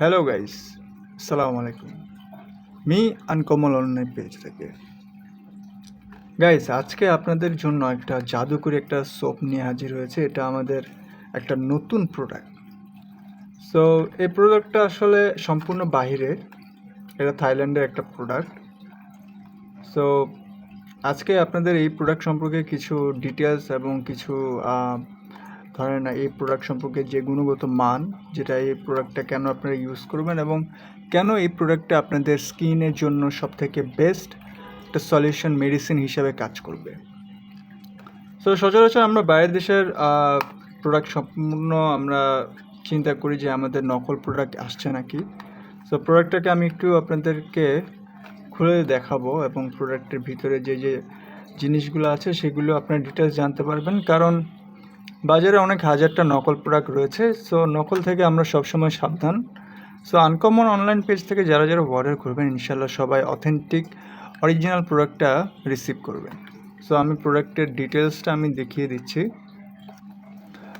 Hello guys, আসসালামু আলাইকুম। Me uncommon online page থেকে গাইস, আজকে আপনাদের জন্য একটা জাদুকরি একটা সোপ নিয়ে হাজির হয়েছে। এটা আমাদের একটা নতুন প্রোডাক্ট। সো এই প্রোডাক্টটা আসলে সম্পূর্ণ বাহিরে, এটা থাইল্যান্ডের একটা প্রোডাক্ট। সো আজকে আপনাদের এই প্রোডাক্ট সম্পর্কে কিছু ডিটেলস এবং কিছু ধরেন এই প্রোডাক্ট সম্পর্কে যে গুণগত মান, যেটা এই প্রোডাক্টটা কেন আপনারা ইউজ করবেন এবং কেন এই প্রোডাক্টটা আপনাদের স্কিনের জন্য সবথেকে বেস্ট একটা সলিউশন মেডিসিন হিসাবে কাজ করবে। সো সচরাচর আমরা বাইরের দেশের প্রোডাক্ট সম্পূর্ণ আমরা চিন্তা করি যে আমাদের নকল প্রোডাক্ট আসছে নাকি। সো প্রোডাক্টটাকে আমি একটু আপনাদেরকে খুলে দেখাবো এবং প্রোডাক্টের ভিতরে যে যে জিনিসগুলো আছে সেগুলো আপনার ডিটেলস জানতে পারবেন, কারণ বাজারে অনেক হাজারটা নকল প্রোডাক্ট রয়েছে। সো নকল থেকে আমরা সবসময় সাবধান। সো আনকমন অনলাইন পেজ থেকে যারা যারা অর্ডার করবেন, ইনশাল্লাহ সবাই অথেন্টিক অরিজিনাল প্রোডাক্টটা রিসিভ করবেন। সো আমি প্রোডাক্টের ডিটেলসটা আমি দেখিয়ে দিচ্ছি।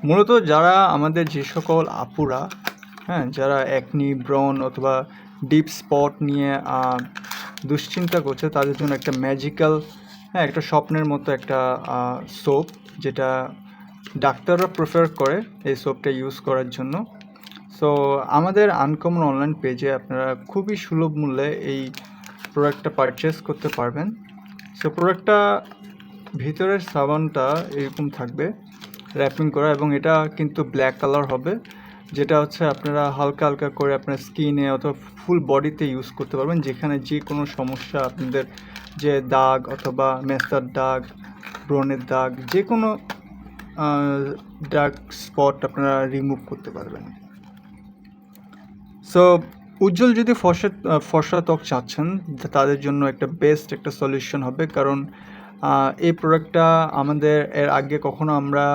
মূলত যারা আমাদের যে সকল আপুরা যারা অ্যাকনি, ব্রন অথবা ডিপ স্পট নিয়ে দুশ্চিন্তা করছে, তাদের জন্য একটা ম্যাজিক্যাল একটা স্বপ্নের মতো একটা সোপ, যেটা ডাক্তাররা প্রেফার করে এই সোপটা ইউজ করার জন্য। সো আমাদের আনকমন অনলাইন পেজে আপনারা খুবই সুলভ মূল্যে এই প্রোডাক্টটা পারচেস করতে পারবেন। সো প্রোডাক্টটা ভিতরের সাবানটা এরকম থাকবে র্যাপিং করা, এবং এটা কিন্তু ব্ল্যাক কালার হবে, যেটা হচ্ছে আপনারা হালকা হালকা করে আপনার স্কিনে অথবা ফুল বডিতে ইউজ করতে পারবেন। যেখানে যে কোনো সমস্যা, আপনাদের যে দাগ অথবা মেস্তার দাগ, ব্রণের দাগ, যে কোনো ডার্ক স্পট আপনারা রিমুভ করতে পারবেন। সো উজ্জ্বল যদি ফর্সা ত্বক চাচ্ছেন, তাদের জন্য একটা বেস্ট একটা সলিউশন হবে, কারণ এই প্রোডাক্টটা আমাদের এর আগে কখনো আমরা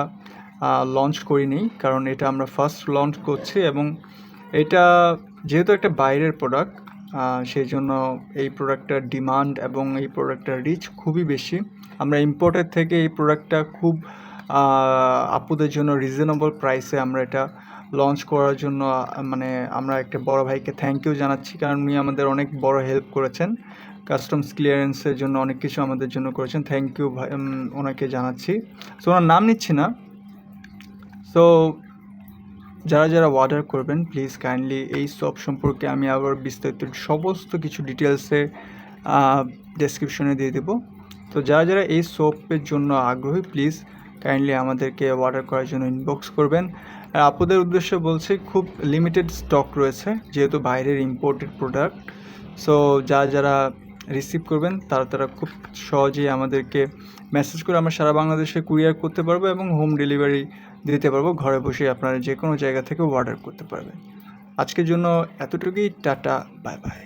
লঞ্চ করিনি, কারণ এটা আমরা ফার্স্ট লঞ্চ করছি। এবং এটা যেহেতু একটা বাইরের প্রোডাক্ট, সেই জন্য এই প্রোডাক্টটার ডিমান্ড এবং এই প্রোডাক্টটার রিচ খুবই বেশি। আমরা ইম্পোর্টের থেকে এই প্রোডাক্টটা খুব আপুদের জন্য রিজনেবল প্রাইসে আমরা এটা লঞ্চ করার জন্য মানে আমরা একটা বড় ভাইকে থ্যাংক ইউ জানাচ্ছি, কারণ উনি আমাদের অনেক বড় হেল্প করেছেন। কাস্টমস ক্লিয়ারেন্সের জন্য অনেক কিছু আমাদের জন্য করেছেন। থ্যাংক ইউ ভাই, ওনাকে জানাচ্ছি। সো ওনার নাম নিচ্ছি না। সো যারা যারা অর্ডার করবেন, প্লিজ কাইন্ডলি এই সব সম্পর্কে আমি আবার বিস্তারিত সমস্ত কিছু ডিটেলসে ডেসক্রিপশনে দিয়ে দেবো। তো যারা যারা এই সোপের জন্য আগ্রহী, প্লিজ কাইন্ডলি আমাদেরকে অর্ডার করার জন্য ইনবক্স করবেন। আর আপনাদের উদ্দেশ্যে বলছি, খুব লিমিটেড স্টক রয়েছে, যেহেতু বাইরের ইম্পোর্টেড প্রোডাক্ট। সো যারা যারা রিসিভ করবেন তারা খুব সহজেই আমাদেরকে মেসেজ করে আমরা সারা বাংলাদেশে কুরিয়ার করতে পারবো এবং হোম ডেলিভারি দিতে পারবো। ঘরে বসে আপনারা যে কোনো জায়গা থেকে অর্ডার করতে পারবেন। আজকের জন্য এতটুকুই। Tata, bye bye.